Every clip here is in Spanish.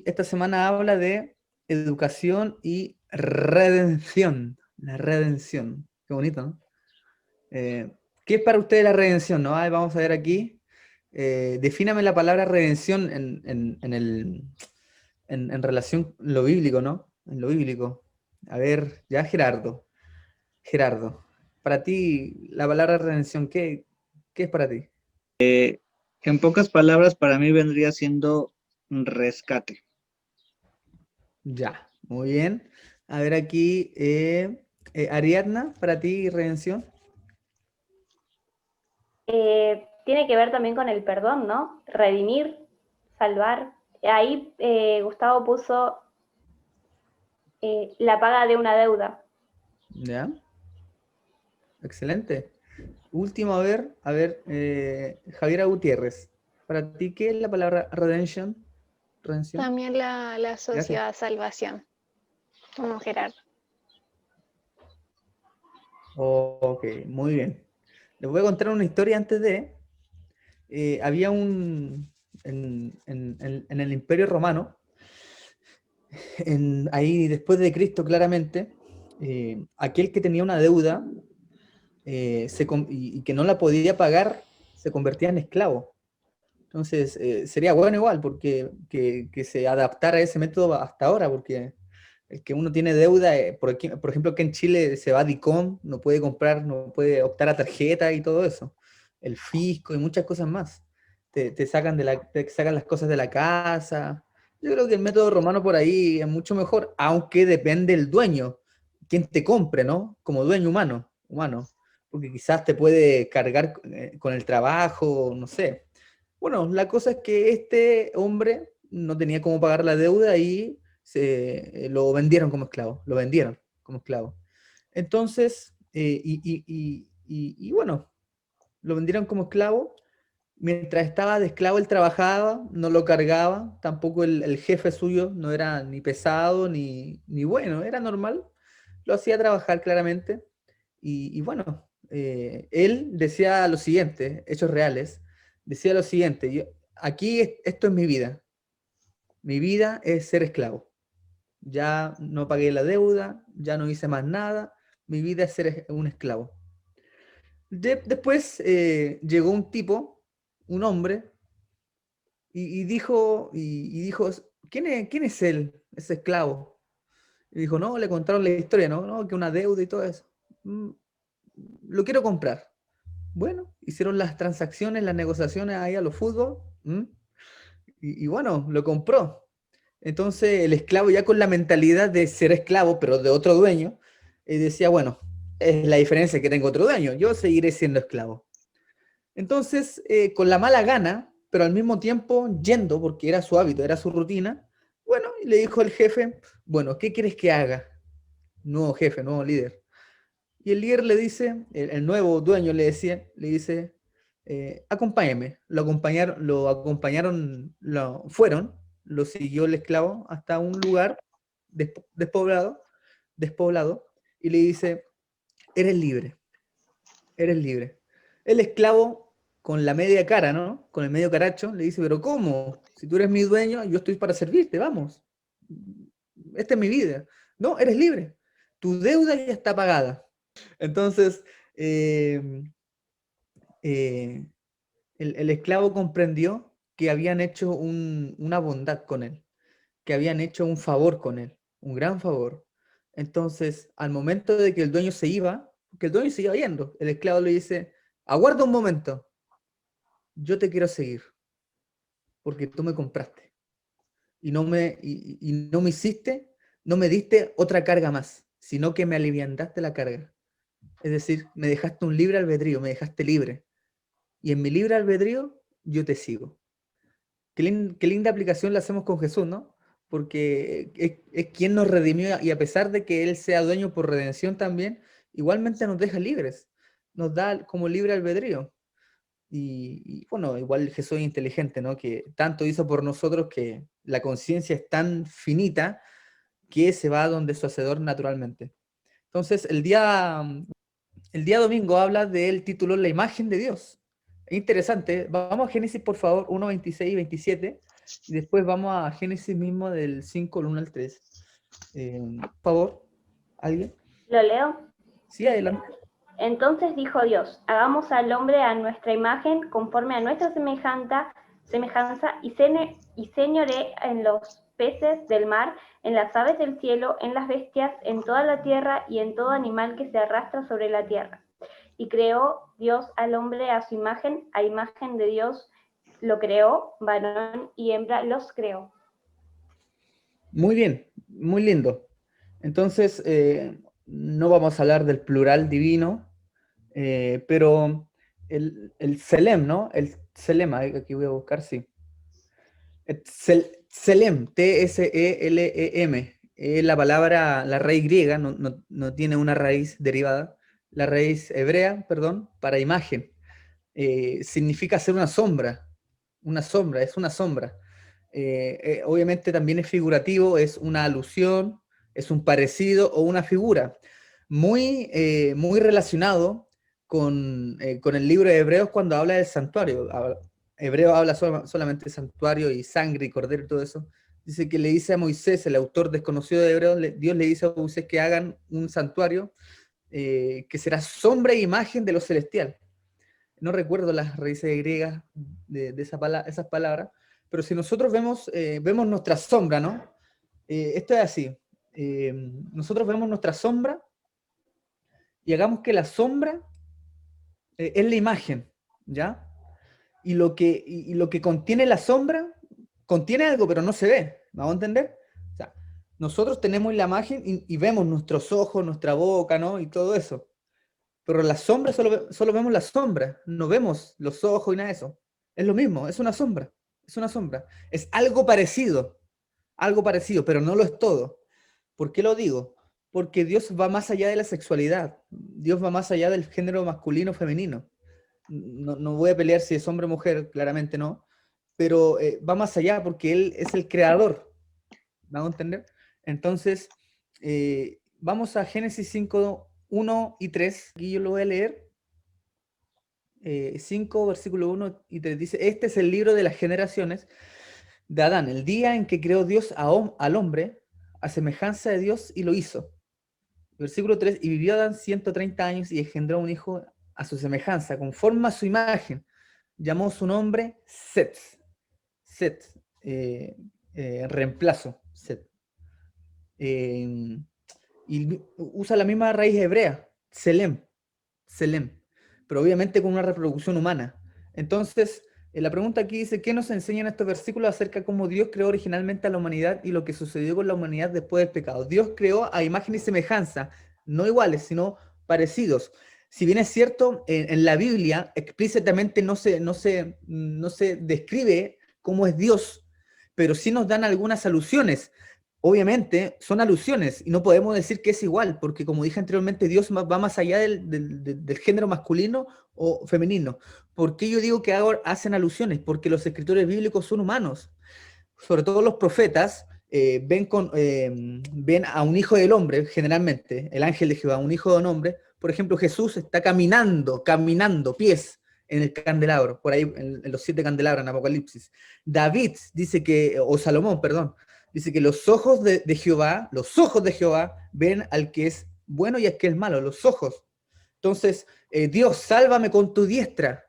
esta semana habla de educación y redención. La redención. Qué bonito, ¿no? ¿Qué es para usted la redención? ¿No? Vamos a ver aquí. Defíname la palabra redención en relación a lo bíblico, ¿no? En lo bíblico. A ver, ya Gerardo. Gerardo, para ti, la palabra redención, ¿qué es para ti? En pocas palabras, para mí vendría siendo un rescate. Ya, muy bien. A ver aquí, Ariadna, para ti, redención. Tiene que ver también con el perdón, ¿no? Redimir, salvar. Ahí Gustavo puso la paga de una deuda. Ya, excelente. Último, a ver, Javiera Gutiérrez, para ti, ¿qué es la palabra redemption? Redención. También la Gracias. sociedad salvación, como Gerardo. Ok, muy bien. Les voy a contar una historia antes de... había en el Imperio Romano, ahí después de Cristo claramente, aquel que tenía una deuda y que no la podía pagar, se convertía en esclavo. Entonces, sería bueno igual porque que se adaptara a ese método hasta ahora, porque el que uno tiene deuda, por ejemplo, que en Chile se va a DICOM, no puede comprar, no puede optar a tarjeta y todo eso, el fisco y muchas cosas más. Te sacan las cosas de la casa. Yo creo que el método romano por ahí es mucho mejor, aunque depende del dueño, quien te compre, ¿no? Como dueño humano, porque quizás te puede cargar con el trabajo, no sé. Bueno, la cosa es que este hombre no tenía cómo pagar la deuda y lo vendieron como esclavo, lo vendieron como esclavo. Entonces, y bueno, lo vendieron como esclavo. Mientras estaba de esclavo, él trabajaba, no lo cargaba, tampoco el jefe suyo no era ni pesado ni bueno, era normal, lo hacía trabajar claramente. Y bueno, él decía lo siguiente, hechos reales, decía lo siguiente, aquí esto es mi vida es ser esclavo, ya no pagué la deuda, ya no hice más nada, mi vida es ser un esclavo. Después llegó un tipo, un hombre, y dijo, quién es él, ese esclavo? Y dijo, no, le contaron la historia, ¿no? No, que una deuda y todo eso. "Mm, lo quiero comprar". Bueno, hicieron las transacciones, las negociaciones ahí a los fútbol, ¿m? Y bueno, lo compró. Entonces el esclavo ya con la mentalidad de ser esclavo, pero de otro dueño, decía, bueno, es la diferencia que tengo otro dueño, yo seguiré siendo esclavo. Entonces, con la mala gana, pero al mismo tiempo yendo, porque era su hábito, era su rutina, bueno, y le dijo el jefe, bueno, ¿qué quieres que haga? Nuevo jefe, nuevo líder. Y el líder le dice, el nuevo dueño le dice, acompáñame. Fueron, lo siguió el esclavo hasta un lugar despoblado, y le dice, eres libre, eres libre. El esclavo, con la media cara, ¿no? Con el medio caracho, le dice, pero ¿cómo? Si tú eres mi dueño, yo estoy para servirte, vamos. Esta es mi vida. No, eres libre. Tu deuda ya está pagada. Entonces, eh, eh, el esclavo comprendió que habían hecho una bondad con él, que habían hecho un favor con él, un gran favor. Entonces, al momento de que el dueño se iba, que el dueño se iba yendo, el esclavo le dice, aguarda un momento, yo te quiero seguir, porque tú me compraste y no me hiciste, no me diste otra carga más, sino que me aliviantaste la carga. Es decir, me dejaste un libre albedrío, me dejaste libre. Y en mi libre albedrío yo te sigo. Qué linda aplicación la hacemos con Jesús, ¿no? Porque es quien nos redimió y a pesar de que Él sea dueño por redención también, igualmente nos deja libres, nos da como libre albedrío. Y bueno, igual Jesús es inteligente, ¿no? Que tanto hizo por nosotros que la conciencia es tan finita que se va donde su hacedor naturalmente. Entonces, el día domingo habla del título La imagen de Dios. Es interesante. Vamos a Génesis, por favor, 1, 26 y 27. y después vamos a Génesis mismo del 5, el 1 al 3. Por favor, ¿alguien? ¿Lo leo? Sí, adelante. Entonces dijo Dios, hagamos al hombre a nuestra imagen, conforme a nuestra semejanza, y señoree en los peces del mar, en las aves del cielo, en las bestias, en toda la tierra y en todo animal que se arrastra sobre la tierra. Y creó Dios al hombre a su imagen, a imagen de Dios lo creó, varón y hembra los creó. Muy bien, muy lindo. Entonces, no vamos a hablar del plural divino, pero el Selem, ¿no? El Selema, aquí voy a buscar, sí. Selem, T-S-E-L-E-M, es la palabra, la raíz griega, no tiene una raíz derivada, la raíz hebrea, perdón, para imagen. Significa ser una sombra, es una sombra. Obviamente también es figurativo, es una alusión, es un parecido o una figura. Muy relacionado con el libro de Hebreos cuando habla del santuario. Hebreo habla solamente de santuario y sangre y cordero y todo eso. Dice que le dice a Moisés, el autor desconocido de Hebreos, Dios le dice a Moisés que hagan un santuario que será sombra e imagen de lo celestial. No recuerdo las raíces griegas de esas palabras, pero si nosotros vemos nuestra sombra, ¿no? Esto es así. Nosotros vemos nuestra sombra y hagamos que la sombra es la imagen, ¿ya? Y lo que contiene la sombra, contiene algo, pero no se ve, ¿vamos a entender? O sea, nosotros tenemos la imagen y vemos nuestros ojos, nuestra boca, ¿no? Y todo eso. Pero la sombra solo vemos la sombra, no vemos los ojos y nada de eso. Es lo mismo, es una sombra, es una sombra. Es algo parecido, pero no lo es todo. ¿Por qué lo digo? Porque Dios va más allá de la sexualidad, Dios va más allá del género masculino o femenino. No voy a pelear si es hombre o mujer, claramente no, pero va más allá porque Él es el creador, ¿vamos a entender? Entonces, vamos a Génesis 5, 1 y 3, aquí yo lo voy a leer. 5, versículo 1 y 3 dice, este es el libro de las generaciones de Adán, el día en que creó Dios al hombre a semejanza de Dios y lo hizo. Versículo 3, y vivió Adán 130 años y engendró un hijo a su semejanza, conforme a su imagen. Llamó su nombre Set. Set, reemplazo, Set. Y usa la misma raíz hebrea, Selem. Selem, pero obviamente con una reproducción humana. Entonces, la pregunta aquí dice, ¿qué nos enseñan estos versículos acerca de cómo Dios creó originalmente a la humanidad y lo que sucedió con la humanidad después del pecado? Dios creó a imagen y semejanza, no iguales, sino parecidos. Si bien es cierto, en la Biblia explícitamente no se describe cómo es Dios, pero sí nos dan algunas alusiones. Obviamente son alusiones y no podemos decir que es igual, porque como dije anteriormente, Dios va más allá del género masculino o femenino. ¿Por qué yo digo que hacen alusiones? Porque los escritores bíblicos son humanos, sobre todo los profetas. Ven a un hijo del hombre, generalmente, el ángel de Jehová, un hijo de un hombre. Por ejemplo, Jesús está caminando, pies en el candelabro, por ahí en los 7 candelabros en Apocalipsis. David dice que, o Salomón, perdón, dice que los ojos de Jehová ven al que es bueno y al que es malo, los ojos. Entonces, Dios, sálvame con tu diestra,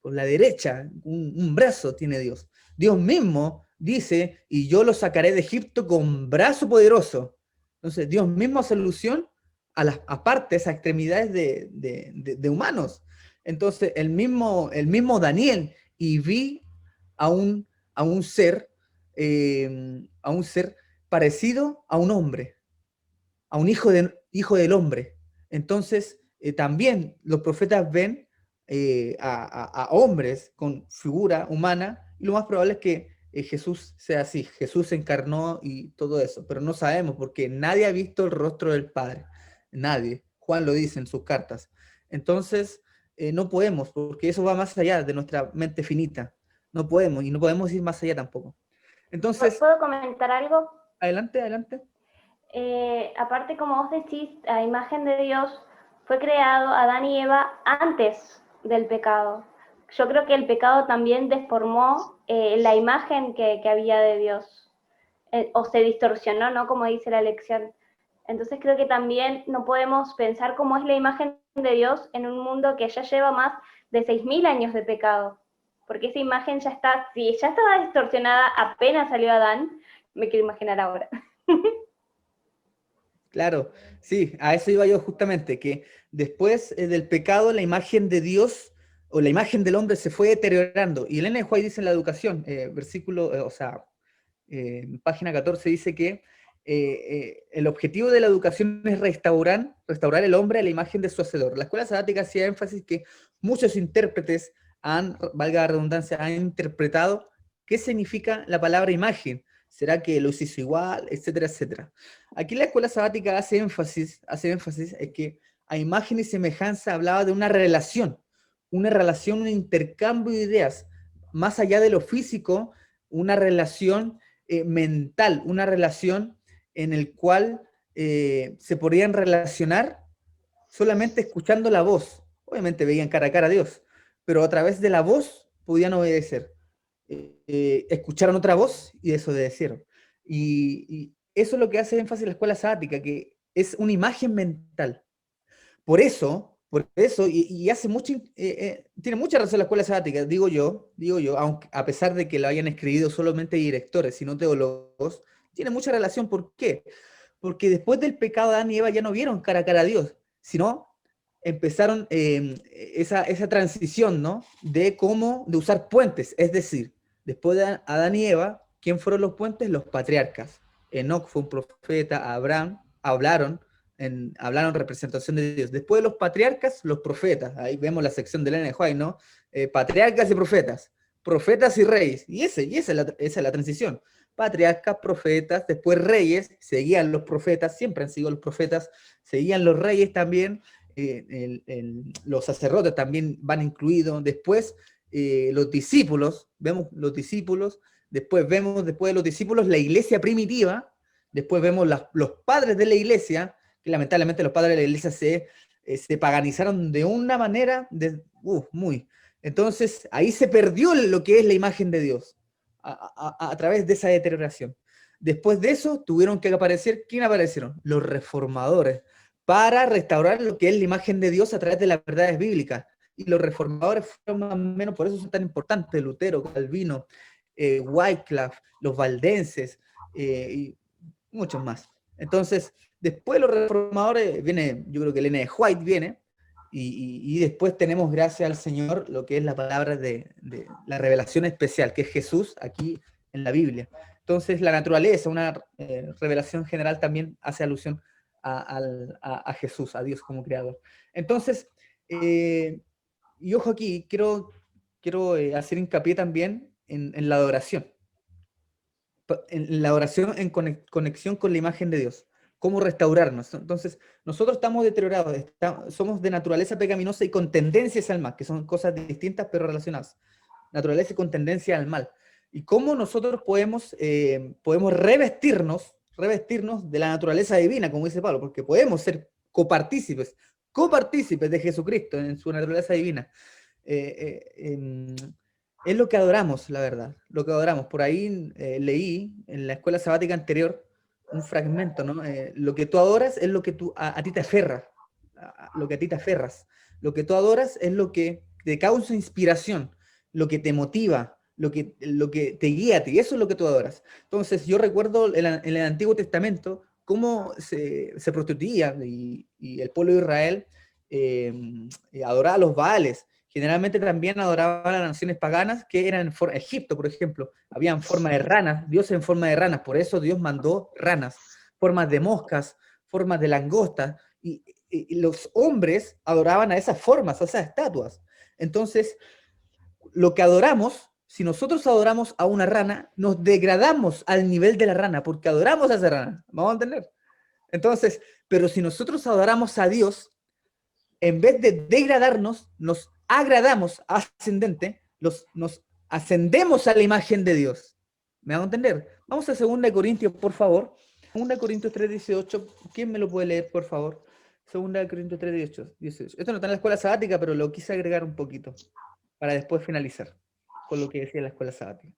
con la derecha, un brazo tiene Dios. Dios mismo dice, y yo lo sacaré de Egipto con brazo poderoso. Entonces, Dios mismo hace alusión a las partes, a extremidades de humanos. Entonces, el mismo Daniel, y vi a un ser, a un ser parecido a un hombre, a un hijo del hombre. Entonces, también los profetas ven a hombres con figura humana, y lo más probable es que Jesús sea así. Jesús se encarnó y todo eso, pero no sabemos porque nadie ha visto el rostro del Padre. Nadie. Juan lo dice en sus cartas. Entonces, no podemos, porque eso va más allá de nuestra mente finita. No podemos, y no podemos ir más allá tampoco. Entonces, ¿Puedo comentar algo? adelante. Aparte, como vos decís, a imagen de Dios fue creado Adán y Eva antes del pecado. Yo creo que el pecado también deformó la imagen que había de Dios, o se distorsionó, ¿no? Como dice la lección. Entonces creo que también no podemos pensar cómo es la imagen de Dios en un mundo que ya lleva más de 6.000 años de pecado, porque esa imagen ya está, si ya estaba distorsionada apenas salió Adán, me quiero imaginar ahora. Claro, sí, a eso iba yo justamente, que después del pecado la imagen de Dios o la imagen del hombre se fue deteriorando. Y Elena de White dice en la educación, versículo, página 14 dice que el objetivo de la educación es restaurar el hombre a la imagen de su hacedor. La escuela sabática hacía énfasis que muchos intérpretes han, valga la redundancia, han interpretado qué significa la palabra imagen. ¿Será que los hizo igual? Etcétera, etcétera. Aquí la escuela sabática hace énfasis en que a imagen y semejanza hablaba de una relación, un intercambio de ideas, más allá de lo físico, una relación mental, una relación en el cual se podían relacionar solamente escuchando la voz. Obviamente veían cara a cara a Dios, pero a través de la voz podían obedecer. Escucharon otra voz y desobedecieron. Y eso es lo que hace énfasis la escuela sabática, que es una imagen mental. Por eso y hace mucho, tiene mucha razón la escuela sabática, digo yo, aunque, a pesar de que lo hayan escrito solamente directores, sino teólogos, tiene mucha relación. ¿Por qué? Porque después del pecado de Adán y Eva ya no vieron cara a cara a Dios, sino empezaron esa transición, ¿no? De usar puentes, es decir, después de Adán y Eva, ¿quién fueron los puentes? Los patriarcas. Enoc fue un profeta, Abraham, hablaron representación de Dios. Después de los patriarcas, los profetas. Ahí vemos la sección de Elena de White, ¿no? Patriarcas y profetas y reyes. Y esa es la transición. Patriarcas, profetas, después reyes, seguían los profetas, siempre han sido los profetas, seguían los reyes también, los sacerdotes también van incluidos, después los discípulos, vemos los discípulos, después de los discípulos la iglesia primitiva, después vemos los padres de la iglesia, que lamentablemente los padres de la iglesia se paganizaron de una manera, muy. Entonces ahí se perdió lo que es la imagen de Dios, a través de esa deterioración. Después de eso tuvieron que aparecer, ¿quién aparecieron? Los reformadores, para restaurar lo que es la imagen de Dios a través de las verdades bíblicas. Y los reformadores fueron más o menos, por eso son tan importantes, Lutero, Calvino, Wycliffe, los valdenses, y muchos más. Entonces, después de los reformadores viene, yo creo que Elena de White viene, y después tenemos, gracias al Señor, lo que es la palabra de la revelación especial, que es Jesús aquí en la Biblia. Entonces, la naturaleza, una revelación general también hace alusión a Jesús, a Dios como creador. Entonces, y ojo aquí, quiero hacer hincapié también en la adoración. En la oración en conexión con la imagen de Dios. Cómo restaurarnos. Entonces, nosotros estamos deteriorados, somos de naturaleza pecaminosa y con tendencias al mal, que son cosas distintas pero relacionadas. Naturaleza y con tendencia al mal. Y cómo nosotros podemos revestirnos de la naturaleza divina, como dice Pablo, porque podemos ser copartícipes de Jesucristo en su naturaleza divina. Es lo que adoramos, la verdad, lo que adoramos. Por ahí leí en la escuela sabática anterior un fragmento, ¿no? Lo que tú adoras es lo que a ti te aferra, lo que a ti te aferras. Lo que tú adoras es lo que te causa inspiración, lo que te motiva, lo que te guía a ti, eso es lo que tú adoras. Entonces, yo recuerdo en el Antiguo Testamento cómo se prostituía y el pueblo de Israel adoraba a los Baales. Generalmente también adoraban a las naciones paganas que eran en Egipto, por ejemplo, habían forma de ranas, Dios en forma de ranas, por eso Dios mandó ranas, formas de moscas, formas de langostas, y los hombres adoraban a esas formas, a esas estatuas. Entonces, lo que adoramos, si nosotros adoramos a una rana, nos degradamos al nivel de la rana, porque adoramos a esa rana, ¿vamos a entender? Entonces, pero si nosotros adoramos a Dios, en vez de degradarnos, nos agradamos, ascendente, nos ascendemos a la imagen de Dios. ¿Me van a entender? Vamos a 2 Corintios, por favor. 2 Corintios 3:18. ¿Quién me lo puede leer, por favor? 2 Corintios 3:18. Esto no está en la escuela sabática, pero lo quise agregar un poquito para después finalizar con lo que decía la escuela sabática.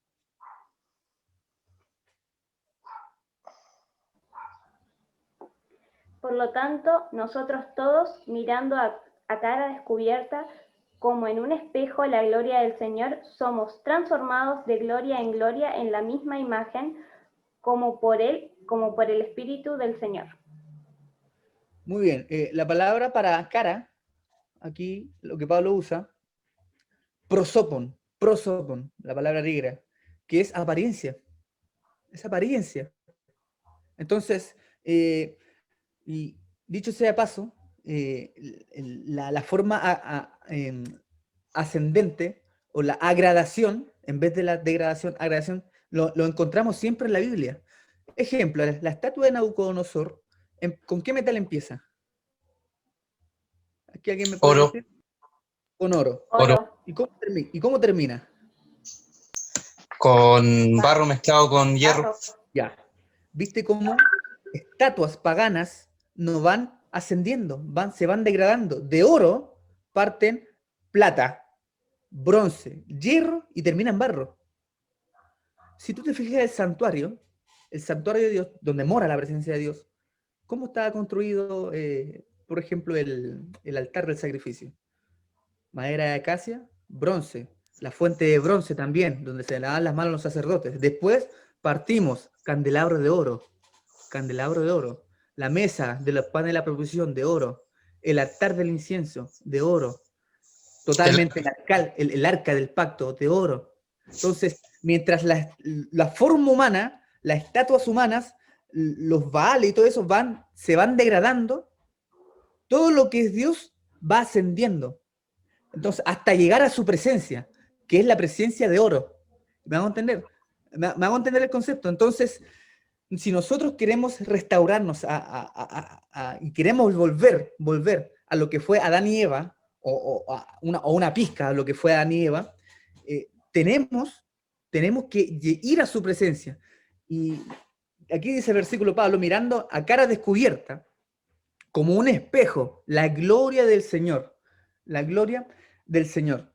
Por lo tanto, nosotros todos, mirando a cara descubierta, como en un espejo la gloria del Señor, somos transformados de gloria en la misma imagen, como por el Espíritu del Señor. Muy bien, la palabra para cara, aquí lo que Pablo usa, prosopon, la palabra griega, que es apariencia. Es apariencia. Entonces, y dicho sea de paso, la forma ascendente o la agradación, en vez de la degradación, agradación, lo encontramos siempre en la Biblia. Ejemplo, la estatua de Nabucodonosor, ¿con qué metal empieza? ¿Aquí alguien me puede Oro. decir? Con oro. Oro. ¿Y cómo termina? Con barro mezclado con hierro. Barro. Ya. ¿Viste cómo estatuas paganas no van ascendiendo, se van degradando? De oro parten plata, bronce, hierro y terminan barro. Si tú te fijas el santuario de Dios, donde mora la presencia de Dios, ¿cómo estaba construido, por ejemplo, el altar del sacrificio? Madera de acacia, bronce. La fuente de bronce también, donde se lavaban las manos los sacerdotes. Después partimos, candelabro de oro. La mesa de los panes de la proposición, de oro. El altar del incienso, de oro. Totalmente el arca del pacto, de oro. Entonces, mientras la forma humana, las estatuas humanas, los baales y todo eso se van degradando, todo lo que es Dios va ascendiendo. Entonces, hasta llegar a su presencia, que es la presencia de oro. ¿Me hago entender? ¿Me hago entender el concepto? Entonces, si nosotros queremos restaurarnos y queremos volver a lo que fue Adán y Eva, o una pizca a lo que fue Adán y Eva, tenemos que ir a su presencia. Y aquí dice el versículo Pablo, mirando a cara descubierta, como un espejo, la gloria del Señor. La gloria del Señor.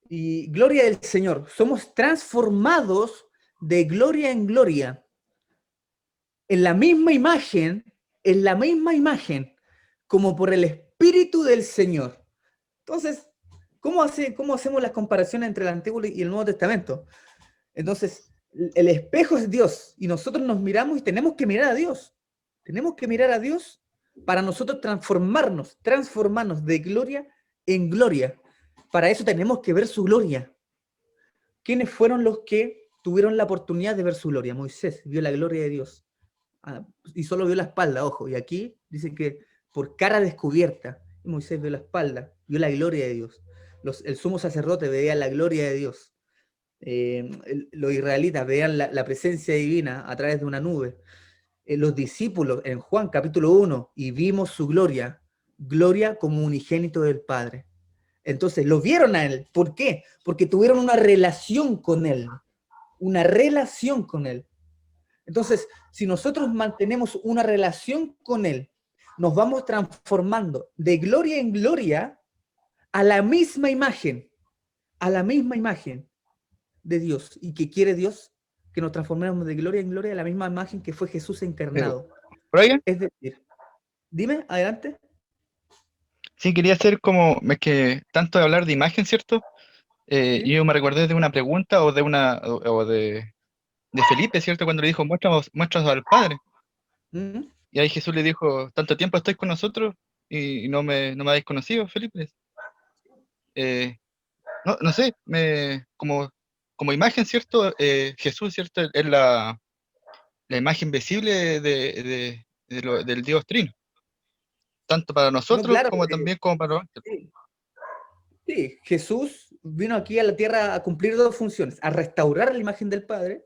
Y gloria del Señor. Somos transformados de gloria en gloria. En la misma imagen, como por el Espíritu del Señor. Entonces, ¿cómo hacemos las comparaciones entre el Antiguo y el Nuevo Testamento? Entonces, el espejo es Dios, y nosotros nos miramos y tenemos que mirar a Dios. Tenemos que mirar a Dios para nosotros transformarnos de gloria en gloria. Para eso tenemos que ver su gloria. ¿Quiénes fueron los que tuvieron la oportunidad de ver su gloria? Moisés vio la gloria de Dios. Y solo vio la espalda, ojo. Y aquí dice que por cara descubierta, Moisés vio la espalda, vio la gloria de Dios. El sumo sacerdote veía la gloria de Dios. Los israelitas veían la presencia divina a través de una nube. Los discípulos en Juan capítulo 1, y vimos su gloria como unigénito del Padre. Entonces lo vieron a él. ¿Por qué? Porque tuvieron una relación con él. Entonces, si nosotros mantenemos una relación con él, nos vamos transformando de gloria en gloria a la misma imagen de Dios. ¿Y qué quiere Dios? Que nos transformemos de gloria en gloria a la misma imagen que fue Jesús encarnado. Brian, Es decir, dime, adelante. sí, quería hacer como, es que tanto de hablar de imagen, ¿cierto? Sí. Yo me recordé de una pregunta o de Felipe, ¿cierto? Cuando le dijo, muéstranos al Padre. ¿Mm? Y ahí Jesús le dijo, tanto tiempo estáis con nosotros y no me habéis conocido, Felipe. No sé, como imagen, ¿cierto? Jesús, ¿cierto? Es la imagen visible del Dios Trino, tanto para No, nosotros claro, como también como para los ángeles. sí. Sí, Jesús vino aquí a la tierra a cumplir dos funciones, a restaurar la imagen del Padre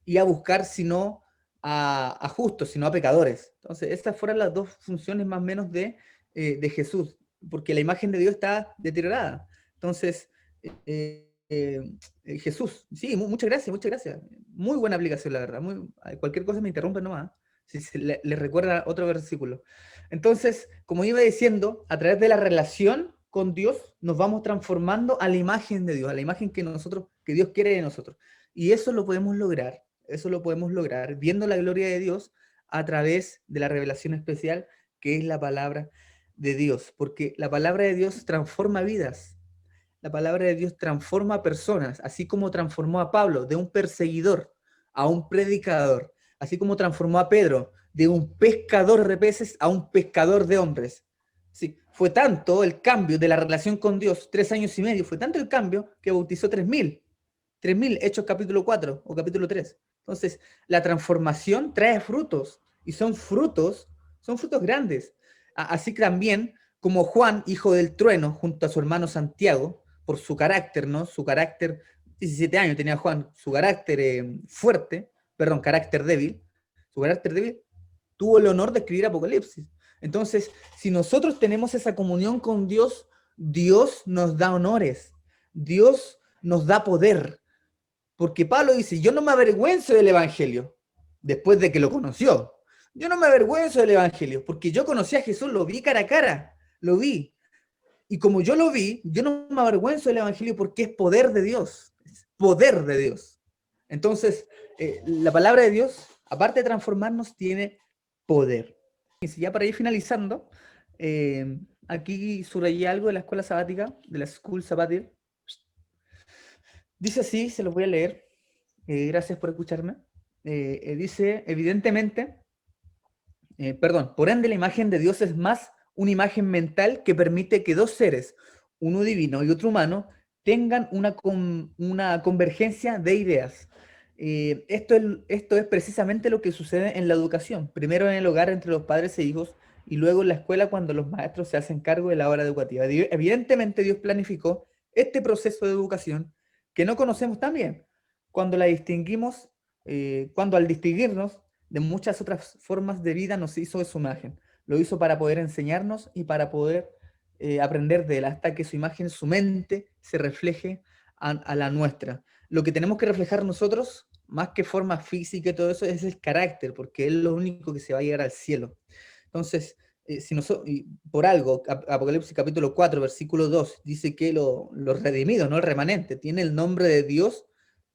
y a buscar, si no a justos, sino a pecadores. Entonces, estas fueron las dos funciones más o menos de Jesús, porque la imagen de Dios está deteriorada. Entonces, Jesús, sí, muchas gracias. Muy buena aplicación, la verdad. Cualquier cosa me interrumpe nomás. Si le recuerda otro versículo. Entonces, como iba diciendo, a través de la relación con Dios, nos vamos transformando a la imagen de Dios, a la imagen que Dios quiere de nosotros. Y eso lo podemos lograr viendo la gloria de Dios a través de la revelación especial que es la palabra de Dios, porque la palabra de Dios transforma vidas. La palabra de Dios transforma personas, así como transformó a Pablo de un perseguidor a un predicador, así como transformó a Pedro de un pescador de peces a un pescador de hombres. Sí, fue tanto el cambio de la relación con Dios, 3 años y medio, fue tanto el cambio que bautizó 3.000, Hechos capítulo 4 o capítulo 3. Entonces, la transformación trae frutos, y son frutos grandes. Así que también, como Juan, hijo del trueno, junto a su hermano Santiago, por su carácter, ¿no? Su carácter, 17 años tenía Juan, su carácter fuerte, perdón, carácter débil, su carácter débil, tuvo el honor de escribir Apocalipsis. Entonces, si nosotros tenemos esa comunión con Dios, Dios nos da honores, Dios nos da poder, porque Pablo dice, yo no me avergüenzo del Evangelio, después de que lo conoció. Yo no me avergüenzo del Evangelio, porque yo conocí a Jesús, lo vi cara a cara, lo vi. Y como yo lo vi, yo no me avergüenzo del Evangelio porque es poder de Dios, es poder de Dios. Entonces, la palabra de Dios, aparte de transformarnos, tiene poder. Y si ya para ir finalizando, aquí subrayé algo de la escuela sabática, de la School Sabbatic. Dice así, se los voy a leer. Gracias por escucharme. Dice, evidentemente, por ende la imagen de Dios es más una imagen mental que permite que dos seres, uno divino y otro humano, tengan una convergencia de ideas. Esto es precisamente lo que sucede en la educación, primero en el hogar entre los padres e hijos, y luego en la escuela cuando los maestros se hacen cargo de la hora educativa. Evidentemente Dios planificó este proceso de educación que no conocemos tan bien, cuando la distinguimos, cuando al distinguirnos de muchas otras formas de vida nos hizo de su imagen. Lo hizo para poder enseñarnos y para poder aprender de él, hasta que su imagen, su mente, se refleje a la nuestra. Lo que tenemos que reflejar nosotros, más que forma física y todo eso, es el carácter, porque es lo único que se va a llegar al cielo. Entonces, por algo, Apocalipsis capítulo 4, versículo 2, dice que los redimidos, no el remanente, tiene el nombre de Dios,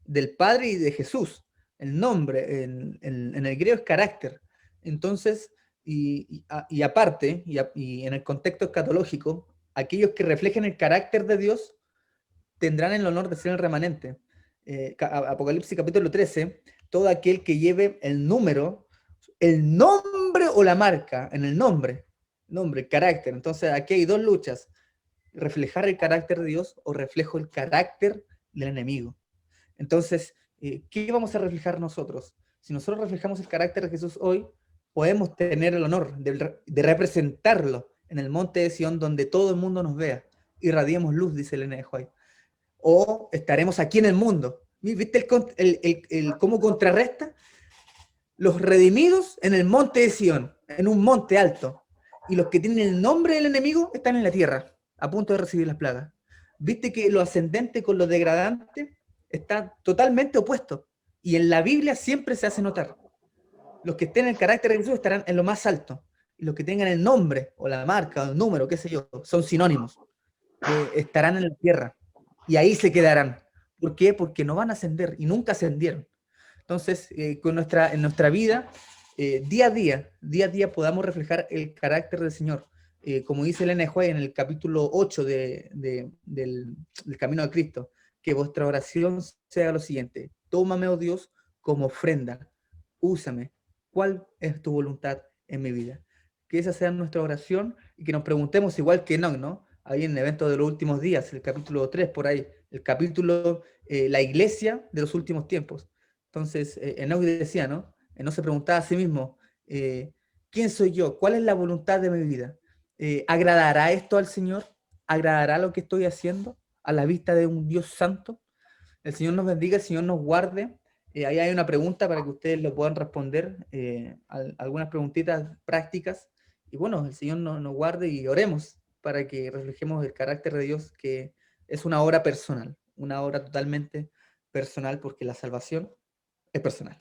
del Padre y de Jesús. El nombre en el griego es carácter. Entonces, aparte, y en el contexto escatológico, aquellos que reflejen el carácter de Dios tendrán el honor de ser el remanente. Apocalipsis capítulo 13, todo aquel que lleve el número, el nombre o la marca, en el nombre, carácter. Entonces aquí hay dos luchas, reflejar el carácter de Dios o reflejo el carácter del enemigo. Entonces, ¿qué vamos a reflejar nosotros? Si nosotros reflejamos el carácter de Jesús hoy, podemos tener el honor de representarlo en el monte de Sion, donde todo el mundo nos vea. Irradiemos luz, dice Elena de White. O estaremos aquí en el mundo. ¿Viste cómo contrarresta? Los redimidos en el monte de Sion, en un monte alto. Y los que tienen el nombre del enemigo están en la tierra, a punto de recibir las plagas. ¿Viste que lo ascendente con lo degradante está totalmente opuesto? Y en la Biblia siempre se hace notar. Los que estén en el carácter de Jesús estarán en lo más alto. Y los que tengan el nombre, o la marca, o el número, qué sé yo, son sinónimos. Estarán en la tierra. Y ahí se quedarán. ¿Por qué? Porque no van a ascender, y nunca ascendieron. Entonces, en nuestra vida, día a día podamos reflejar el carácter del Señor. Como dice Elena de White en el capítulo 8 del Camino de Cristo, que vuestra oración sea lo siguiente: tómame, oh Dios, como ofrenda, úsame. ¿Cuál es tu voluntad en mi vida? Que esa sea nuestra oración y que nos preguntemos, igual que Enoch, ¿no? Ahí en el evento de los últimos días, el capítulo 3, por ahí, el capítulo, la iglesia de los últimos tiempos. Entonces, Enoch decía, ¿no? Enoch se preguntaba a sí mismo, ¿quién soy yo? ¿Cuál es la voluntad de mi vida? ¿Agradará esto al Señor? ¿Agradará lo que estoy haciendo a la vista de un Dios santo? El Señor nos bendiga, el Señor nos guarde. Ahí hay una pregunta para que ustedes lo puedan responder, algunas preguntitas prácticas. Y bueno, el Señor nos guarde y oremos para que reflejemos el carácter de Dios, que es una obra personal, una obra totalmente personal, porque la salvación es personal.